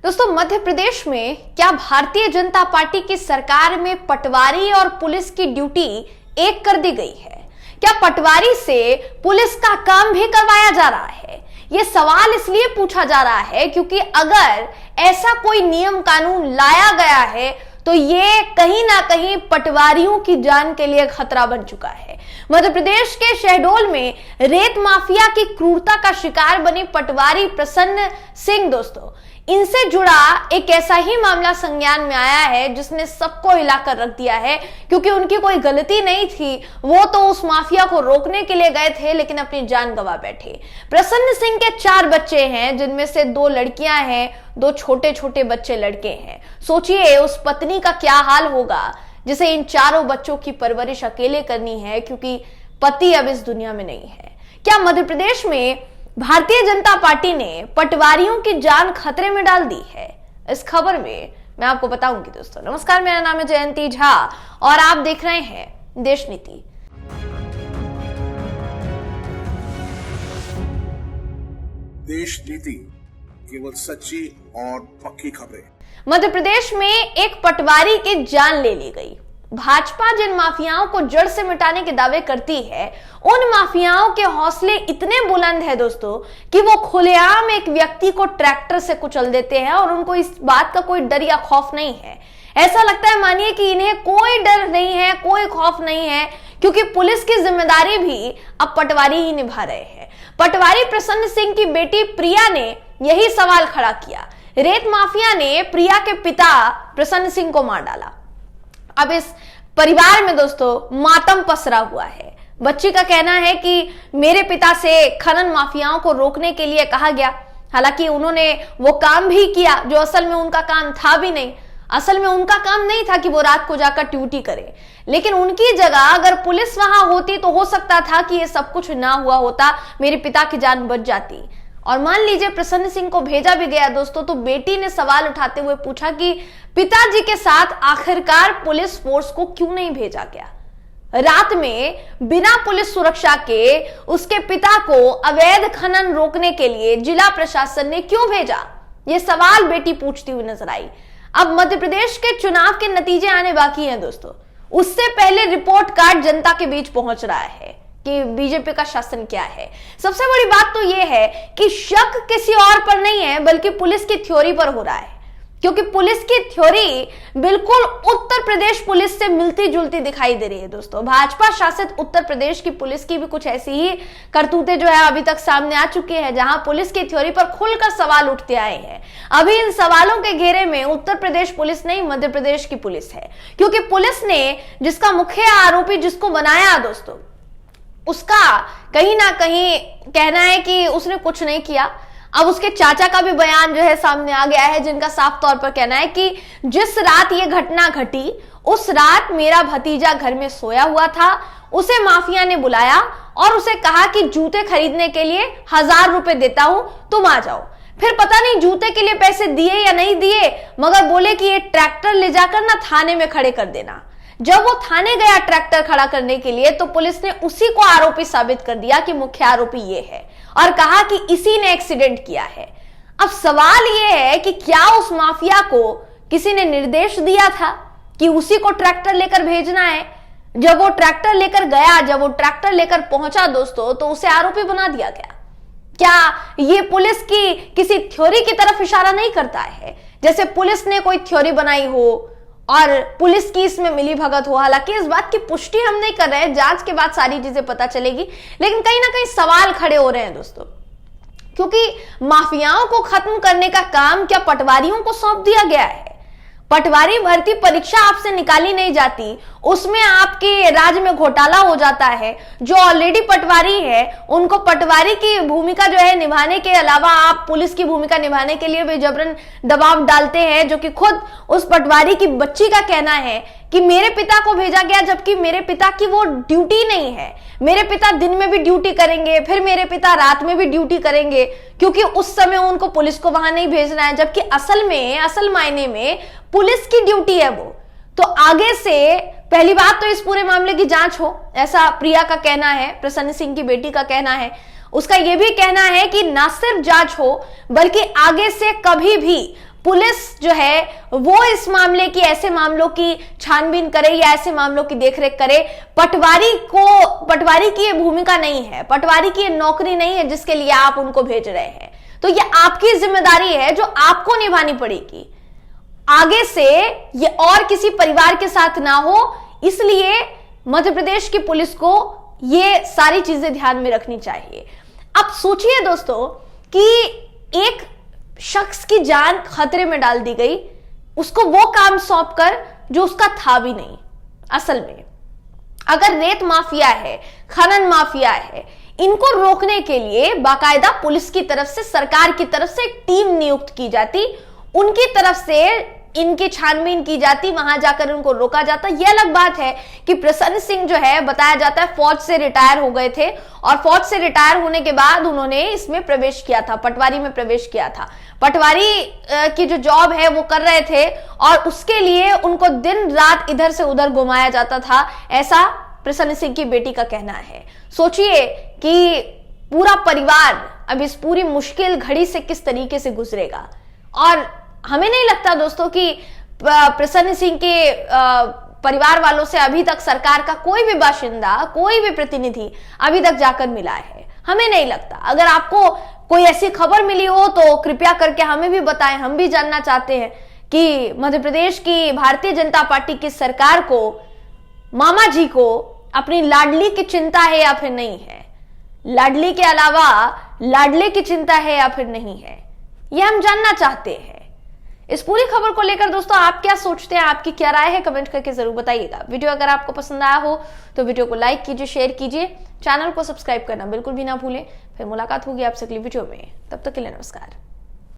दोस्तों, मध्य प्रदेश में क्या भारतीय जनता पार्टी की सरकार में पटवारी और पुलिस की ड्यूटी एक कर दी गई है? क्या पटवारी से पुलिस का काम भी करवाया जा रहा है? यह सवाल इसलिए पूछा जा रहा है क्योंकि अगर ऐसा कोई नियम कानून लाया गया है तो ये कहीं ना कहीं पटवारियों की जान के लिए खतरा बन चुका है। मध्य प्रदेश के शहडोल में रेत माफिया की क्रूरता का शिकार बनी पटवारी प्रसन्न सिंह, दोस्तों, इनसे जुड़ा एक ऐसा ही मामला संज्ञान में आया है जिसने सबको हिलाकर रख दिया है, क्योंकि उनकी कोई गलती नहीं थी। वो तो उस माफिया को रोकने के लिए गए थे लेकिन अपनी जान गंवा बैठे। प्रसन्न सिंह के 4 बच्चे हैं, जिनमें से 2 लड़कियां हैं, 2 छोटे छोटे बच्चे लड़के हैं। सोचिए उस पत्नी का क्या हाल होगा जिसे इन 4 बच्चों की परवरिश अकेले करनी है, क्योंकि पति अब इस दुनिया में नहीं है। क्या मध्य प्रदेश में भारतीय जनता पार्टी ने पटवारियों की जान खतरे में डाल दी है? इस खबर में मैं आपको बताऊंगी। दोस्तों नमस्कार, मेरा नाम है जयंती झा और आप देख रहे हैं देश नीति। देश नीति, केवल सच्ची और पक्की खबरें। मध्य प्रदेश में एक पटवारी की जान ले ली गई। भाजपा जिन माफियाओं को जड़ से मिटाने के दावे करती है, उन माफियाओं के हौसले इतने बुलंद है दोस्तों कि वो खुलेआम एक व्यक्ति को ट्रैक्टर से कुचल देते हैं और उनको इस बात का कोई डर या खौफ नहीं है। ऐसा लगता है मानिए कि इन्हें कोई डर नहीं है, कोई खौफ नहीं है, क्योंकि पुलिस की जिम्मेदारी भी अब पटवारी ही निभा रहे हैं। पटवारी प्रसन्न सिंह की बेटी प्रिया ने यही सवाल खड़ा किया। रेत माफिया ने प्रिया के पिता प्रसन्न सिंह को मार डाला। अब इस परिवार में दोस्तों मातम पसरा हुआ है। बच्ची का कहना है कि मेरे पिता से खनन माफियाओं को रोकने के लिए कहा गया, हालांकि उन्होंने वो काम भी किया जो असल में उनका काम था भी नहीं। असल में उनका काम नहीं था कि वो रात को जाकर ड्यूटी करे, लेकिन उनकी जगह अगर पुलिस वहां होती तो हो सकता था कि ये सब कुछ ना हुआ होता, मेरे पिता की जान बच जाती। और मान लीजिए प्रसन्न सिंह को भेजा भी गया दोस्तों, तो बेटी ने सवाल उठाते हुए पूछा कि पिताजी के साथ आखिरकार पुलिस फोर्स को क्यों नहीं भेजा गया? रात में बिना पुलिस सुरक्षा के उसके पिता को अवैध खनन रोकने के लिए जिला प्रशासन ने क्यों भेजा? यह सवाल बेटी पूछती हुई नजर आई। अब मध्य प्रदेश के चुनाव के नतीजे आने बाकी हैं दोस्तों, उससे पहले रिपोर्ट कार्ड जनता के बीच पहुंच रहा है कि बीजेपी का शासन क्या है। सबसे बड़ी बात तो यह है कि शक किसी और पर नहीं है बल्कि पुलिस की थ्योरी पर हो रहा है, क्योंकि पुलिस की थ्योरी बिल्कुल उत्तर प्रदेश पुलिस से मिलती जुलती दिखाई दे रही है दोस्तों। भाजपा शासित उत्तर प्रदेश की पुलिस की भी कुछ ऐसी ही करतूतें जो है अभी तक सामने आ चुकी है, जहां पुलिस की थ्योरी पर खुलकर सवाल उठते आए हैं। अभी इन सवालों के घेरे में उत्तर प्रदेश पुलिस नहीं, मध्य प्रदेश की पुलिस है, क्योंकि पुलिस ने जिसका मुख्य आरोपी जिसको बनाया दोस्तों, उसका कहीं ना कहीं कहना है कि उसने कुछ नहीं किया। अब उसके चाचा का भी बयान जो है सामने आ गया है, जिनका साफ तौर पर कहना है कि जिस रात ये घटना घटी उस रात मेरा भतीजा घर में सोया हुआ था, उसे माफिया ने बुलाया और उसे कहा कि जूते खरीदने के लिए 1000 रुपए देता हूं, तुम आ जाओ। फिर पता नहीं जूते के लिए पैसे दिए या नहीं दिए, मगर बोले कि ये ट्रैक्टर ले जाकर ना थाने में खड़े कर देना। जब वो थाने गया ट्रैक्टर खड़ा करने के लिए तो पुलिस ने उसी को आरोपी साबित कर दिया कि मुख्य आरोपी ये है और कहा कि इसी ने एक्सीडेंट किया है। अब सवाल ये है कि क्या उस माफिया को किसी ने निर्देश दिया था कि उसी को ट्रैक्टर लेकर भेजना है? जब वो ट्रैक्टर लेकर गया, जब वो ट्रैक्टर लेकर पहुंचा दोस्तों, तो उसे आरोपी बना दिया गया। क्या ये पुलिस की किसी थ्योरी की तरफ इशारा नहीं करता है, जैसे पुलिस ने कोई थ्योरी बनाई हो और पुलिस की इसमें मिली भगत हो? हालांकि इस बात की पुष्टि हम नहीं कर रहे हैं, जांच के बाद सारी चीजें पता चलेगी, लेकिन कहीं ना कहीं सवाल खड़े हो रहे हैं दोस्तों, क्योंकि माफियाओं को खत्म करने का काम क्या पटवारियों को सौंप दिया गया है? पटवारी भर्ती परीक्षा आपसे निकाली नहीं जाती, उसमें आपके राज्य में घोटाला हो जाता है। जो ऑलरेडी पटवारी है उनको पटवारी की भूमिका जो है निभाने के अलावा आप पुलिस की भूमिका निभाने के लिए भी जबरन दबाव डालते हैं, जो कि खुद उस पटवारी की बच्ची का कहना है कि मेरे पिता को भेजा गया, जबकि मेरे पिता की वो ड्यूटी नहीं है। मेरे पिता दिन में भी ड्यूटी करेंगे, फिर मेरे पिता रात में भी ड्यूटी करेंगे, क्योंकि उस समय उनको पुलिस को वहां नहीं भेजना है, जबकि असल मायने में पुलिस की ड्यूटी है वो। तो आगे से पहली बात तो इस पूरे मामले की जांच हो, ऐसा प्रिया का कहना है, प्रसन्न सिंह की बेटी का कहना है। उसका यह भी कहना है कि ना सिर्फ जांच हो बल्कि आगे से कभी भी पुलिस जो है वो इस मामले की, ऐसे मामलों की छानबीन करे या ऐसे मामलों की देखरेख करे। पटवारी की ये भूमिका नहीं है, पटवारी की ये नौकरी नहीं है जिसके लिए आप उनको भेज रहे हैं। तो ये आपकी जिम्मेदारी है जो आपको निभानी पड़ेगी। आगे से ये और किसी परिवार के साथ ना हो, इसलिए मध्य प्रदेश की पुलिस को ये सारी चीजें ध्यान में रखनी चाहिए। अब सोचिए दोस्तों कि एक शख्स की जान खतरे में डाल दी गई, उसको वो काम सौंपकर जो उसका था भी नहीं। असल में अगर रेत माफिया है, खनन माफिया है, इनको रोकने के लिए बाकायदा पुलिस की तरफ से, सरकार की तरफ से एक टीम नियुक्त की जाती, उनकी तरफ से इनकी छानबीन की जाती, वहां जाकर उनको रोका जाता। यह अलग बात है कि प्रसन्न सिंह जो है, बताया जाता है फौज से रिटायर हो गए थे और फौज से रिटायर होने के बाद उन्होंने इसमें प्रवेश किया था, पटवारी में प्रवेश किया था। पटवारी की जो जॉब है वो कर रहे थे और उसके लिए उनको दिन रात इधर से उधर घुमाया जाता था, ऐसा प्रसन्न सिंह की बेटी का कहना है। सोचिए कि पूरा परिवार अब इस पूरी मुश्किल घड़ी से किस तरीके से गुजरेगा। और हमें नहीं लगता दोस्तों कि प्रसन्न सिंह के परिवार वालों से अभी तक सरकार का कोई भी बाशिंदा, कोई भी प्रतिनिधि अभी तक जाकर मिला है। हमें नहीं लगता। अगर आपको कोई ऐसी खबर मिली हो तो कृपया करके हमें भी बताएं, हम भी जानना चाहते हैं कि मध्य प्रदेश की भारतीय जनता पार्टी की सरकार को, मामा जी को अपनी लाडली की चिंता है या फिर नहीं है, लाडली के अलावा लाडले की चिंता है या फिर नहीं है, यह हम जानना चाहते हैं। इस पूरी खबर को लेकर दोस्तों आप क्या सोचते हैं, आपकी क्या राय है, कमेंट करके जरूर बताइएगा। वीडियो अगर आपको पसंद आया हो तो वीडियो को लाइक कीजिए, शेयर कीजिए, चैनल को सब्सक्राइब करना बिल्कुल भी ना भूलें। फिर मुलाकात होगी आपसे अगली वीडियो में, तब तक के लिए नमस्कार।